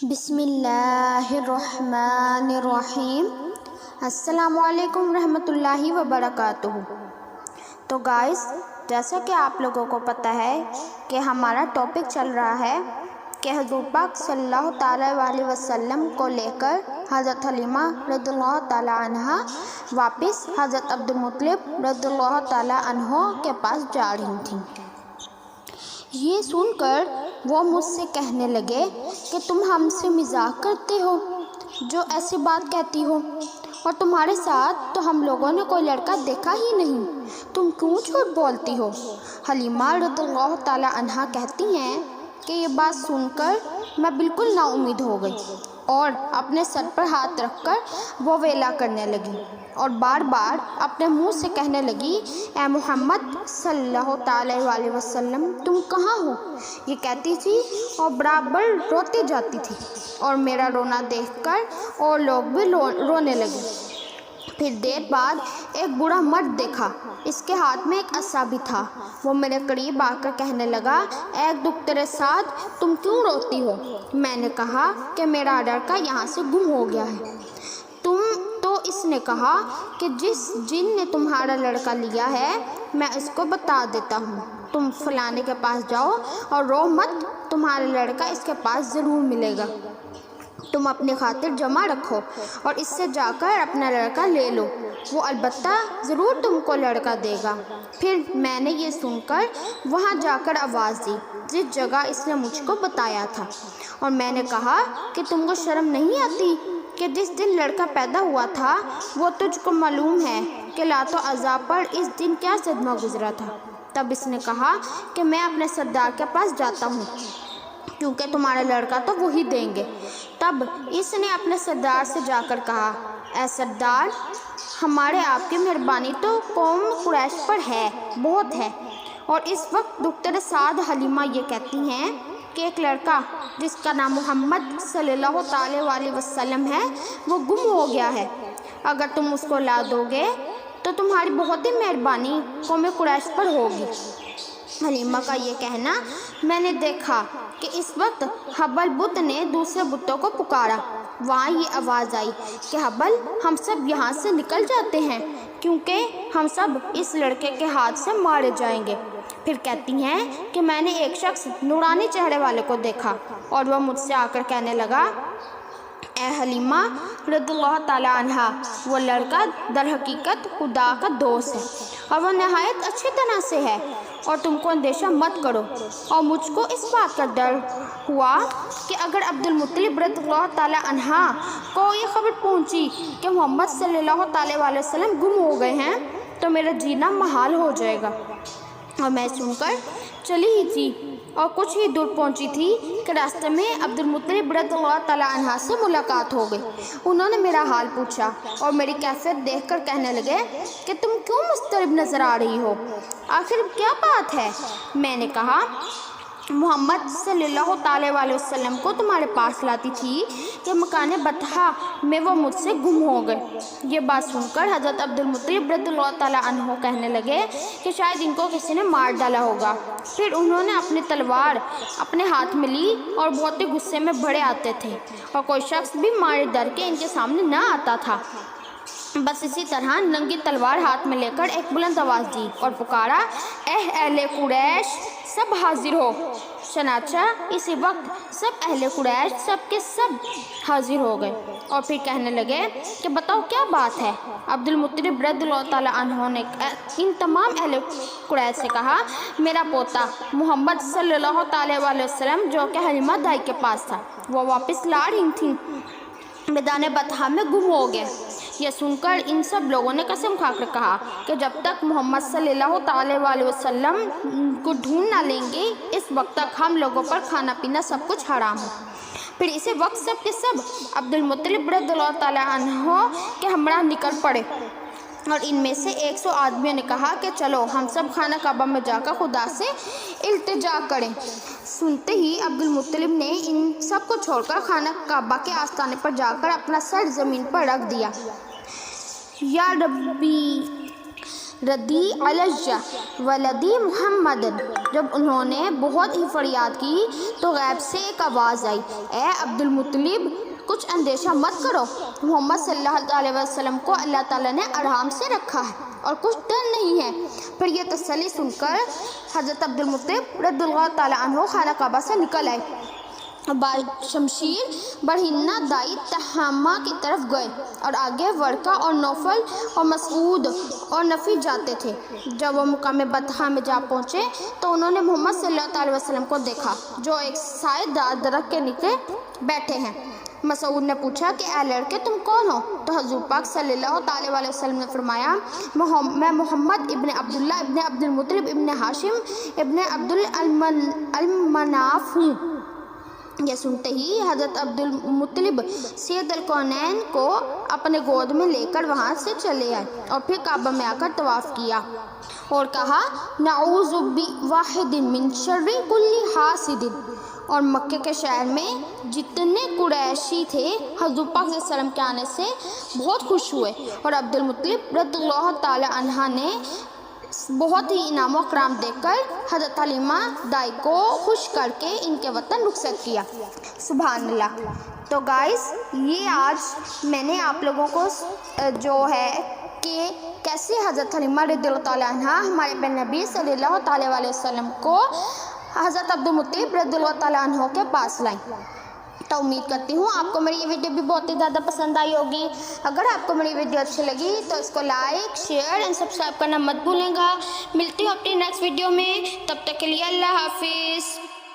بسم اللہ الرحمن الرحیم۔ السلام علیکم ورحمۃ اللہ وبرکاتہ۔ تو گائز، جیسا کہ آپ لوگوں کو پتہ ہے کہ ہمارا ٹاپک چل رہا ہے کہ حضور پاک صلی اللہ تعالیٰ علیہ وسلم کو لے کر حضرت حلیمہ رضی اللہ تعالیٰ عنہ واپس حضرت عبدالمطلب رضی اللہ تعالیٰ عنہ کے پاس جا رہی تھیں۔ یہ سن کر وہ مجھ سے کہنے لگے کہ تم ہم سے مذاق کرتے ہو جو ایسی بات کہتی ہو، اور تمہارے ساتھ تو ہم لوگوں نے کوئی لڑکا دیکھا ہی نہیں، تم کیوں جھوٹ بولتی ہو؟ حلیمہ رضی اللہ تعالیٰ عنہ کہتی ہیں کہ یہ بات سن کر میں بالکل نا امید ہو گئی اور اپنے سر پر ہاتھ رکھ کر وہ ویلا کرنے لگی اور بار بار اپنے منہ سے کہنے لگی، اے محمد صلی اللہ تعالیٰ علیہ وسلم، تم کہاں ہو؟ یہ کہتی تھی اور برابر روتی جاتی تھی، اور میرا رونا دیکھ کر اور لوگ بھی رونے لگے۔ پھر دیر بعد ایک بوڑھا مرد دیکھا، اس کے ہاتھ میں ایک عصا بھی تھا۔ وہ میرے قریب آ کر کہنے لگا، اے دختر سعد، تم کیوں روتی ہو؟ میں نے کہا کہ میرا لڑکا یہاں سے گم ہو گیا ہے۔ تو اس نے کہا کہ جس جن نے تمہارا لڑکا لیا ہے میں اس کو بتا دیتا ہوں، تم فلانے کے پاس جاؤ اور رو مت، تمہارا لڑکا اس کے پاس ضرور ملے گا، تم اپنی خاطر جمع رکھو اور اس سے جا کر اپنا لڑکا لے لو، وہ البتہ ضرور تم کو لڑکا دے گا۔ پھر میں نے یہ سن کر وہاں جا کر آواز دی جس جگہ اس نے مجھ کو بتایا تھا، اور میں نے کہا کہ تم کو شرم نہیں آتی کہ جس دن لڑکا پیدا ہوا تھا وہ تجھ کو معلوم ہے کہ لات و عزا پر اس دن کیا صدمہ گزرا تھا؟ تب اس نے کہا کہ میں اپنے سردار کے پاس جاتا ہوں کیونکہ تمہارا لڑکا تو وہی دیں گے۔ تب اس نے اپنے سردار سے جا کر کہا، اے سردار، ہمارے آپ کی مہربانی تو قوم قریش پر ہے، بہت ہے۔ اور اس وقت دختر سعد حلیمہ یہ کہتی ہیں کہ ایک لڑکا جس کا نام محمد صلی اللہ تعالیٰ علیہ وسلم ہے وہ گم ہو گیا ہے، اگر تم اس کو لا دو گے تو تمہاری بہت ہی مہربانی قوم قریش پر ہوگی۔ حلیمہ کا یہ کہنا، میں نے دیکھا کہ اس وقت حبل بت نے دوسرے بتوں کو پکارا۔ وہاں یہ آواز آئی کہ حبل، ہم سب یہاں سے نکل جاتے ہیں کیونکہ ہم سب اس لڑکے کے ہاتھ سے مارے جائیں گے۔ پھر کہتی ہیں کہ میں نے ایک شخص نورانی چہرے والے کو دیکھا اور وہ مجھ سے آ کر کہنے لگا، اے حلیمہ رضی اللہ تعالیٰ عنہ، وہ لڑکا در حقیقت خدا کا دوست ہے اور وہ نہایت اچھی طرح سے ہے، اور تم کو اندیشہ مت کرو۔ اور مجھ کو اس بات کا ڈر ہوا کہ اگر عبدالمطلب رضی اللہ تعالیٰ عنہ کو یہ خبر پہنچی کہ محمد صلی اللہ تعالیٰ علیہ وسلم گم ہو گئے ہیں تو میرا جینا محال ہو جائے گا۔ اور میں سن کر چلی ہی تھی اور کچھ ہی دور پہنچی تھی کہ راستے میں عبدالمطلب رضی اللہ تعالیٰ عنہ سے ملاقات ہو گئی۔ انہوں نے میرا حال پوچھا اور میری کیفیت دیکھ کر کہنے لگے کہ تم کیوں مضطرب نظر آ رہی ہو؟ آخر کیا بات ہے؟ میں نے کہا، محمد صلی اللہ تعالیٰ علیہ وسلم کو تمہارے پاس لاتی تھی کہ مکان بطحا میں وہ مجھ سے گم ہو گئے۔ یہ بات سن کر حضرت عبدالمطلب رضی اللہ تعالیٰ عنہ کہنے لگے کہ شاید ان کو کسی نے مار ڈالا ہوگا۔ پھر انہوں نے اپنی تلوار اپنے ہاتھ میں لی اور بہت ہی غصے میں بھرے آتے تھے، اور کوئی شخص بھی مارے ڈر کے ان کے سامنے نہ آتا تھا۔ بس اسی طرح ننگی تلوار ہاتھ میں لے کر ایک بلند آواز دی اور پکارا، اے اہل قریش، سب حاضر ہو۔ چنانچہ اسی وقت سب اہل قریش سب کے سب حاضر ہو گئے اور پھر کہنے لگے کہ بتاؤ کیا بات ہے؟ عبدالمطلب رضی اللہ تعالیٰ عنہ نے ان تمام اہل قریش سے کہا، میرا پوتا محمد صلی اللہ تعالیٰ علیہ وسلم جو کہ حلیمہ دائی کے پاس تھا، وہ واپس لا رہی تھیں، میدان بطحا میں گم ہو گئے۔ یہ سن کر ان سب لوگوں نے قسم کھا کر کہا کہ جب تک محمد صلی اللہ تعالیٰ علیہ وسلم کو ڈھونڈ نہ لیں گے اس وقت تک ہم لوگوں پر کھانا پینا سب کچھ حرام ہے۔ پھر اسی وقت سب کے سب عبدالمطلب رضی اللہ تعالیٰ عنہ کے ہمراہ نکل پڑے، اور ان میں سے 100 آدمیوں نے کہا کہ چلو ہم سب خانہ کعبہ میں جا کر خدا سے التجا کریں۔ سنتے ہی عبدالمطلب نے ان سب کو چھوڑ کر خانہ کعبہ کے آستانے پر جا کر اپنا سر زمین پر رکھ دیا۔ یا ربی ردی علیہ ولدی محمد، جب انہوں نے بہت ہی فریاد کی تو غیب سے ایک آواز آئی، اے عبد المطلب کچھ اندیشہ مت کرو، محمد صلی اللہ علیہ وسلم کو اللہ تعالیٰ نے آرام سے رکھا ہے اور کچھ ڈر نہیں ہے۔ پھر یہ تسلی سن کر حضرت عبد المطلب رضی اللہ تعالیٰ عنہ خانہ کعبہ سے نکل آئے، شمشیر برہنہ دائی تہامہ کی طرف گئے اور آگے ورقہ اور نوفل اور مسعود اور نفی جاتے تھے۔ جب وہ مقام بطحہ میں جا پہنچے تو انہوں نے محمد صلی اللہ علیہ وسلم کو دیکھا جو ایک سائے دار درخت کے نیچے بیٹھے ہیں۔ مسعود نے پوچھا کہ اے لڑکے تم کون ہو؟ تو حضور پاک صلی اللہ علیہ وسلم نے فرمایا میں محمد ابن عبداللہ ابن عبد المطلب ابن ہاشم ابن عبد المناف ہوں۔ یہ سنتے ہی حضرت عبد المطلب سید الکونین کو اپنے گود میں لے کر وہاں سے چلے آئے اور پھر کعبہ میں آ کر طواف کیا اور کہا نعوذ بواحد من شر کل حاسد، اور مکے کے شہر میں جتنے قریشی تھے حضور پاک صلی اللہ علیہ وسلم کے آنے سے بہت خوش ہوئے، اور عبد المطلب رضی اللہ تعالی عنہ نے بہت ہی انعام و اکرام دے کر حضرت حلیمہ دائی کو خوش کر کے ان کے وطن رخصت کیا۔ سبحان اللہ۔ تو گائز یہ آج میں نے آپ لوگوں کو جو ہے کہ کیسے حضرت حلیمہ رضی اللہ تعالیٰ عنہ ہمارے پیارے نبی صلی اللہ تعالیٰ علیہ وسلم کو حضرت عبد المطلب رضی اللہ تعالیٰ عنہ کے پاس لائیں۔ تو امید کرتی ہوں آپ کو میری یہ ویڈیو بھی بہت ہی زیادہ پسند آئی ہوگی۔ اگر آپ کو میری ویڈیو اچھی لگی تو اس کو لائک، شیئر اینڈ سبسکرائب کرنا مت بھولیں گا۔ ملتی ہوں اپنی نیکسٹ ویڈیو میں، تب تک کے لیے اللہ حافظ۔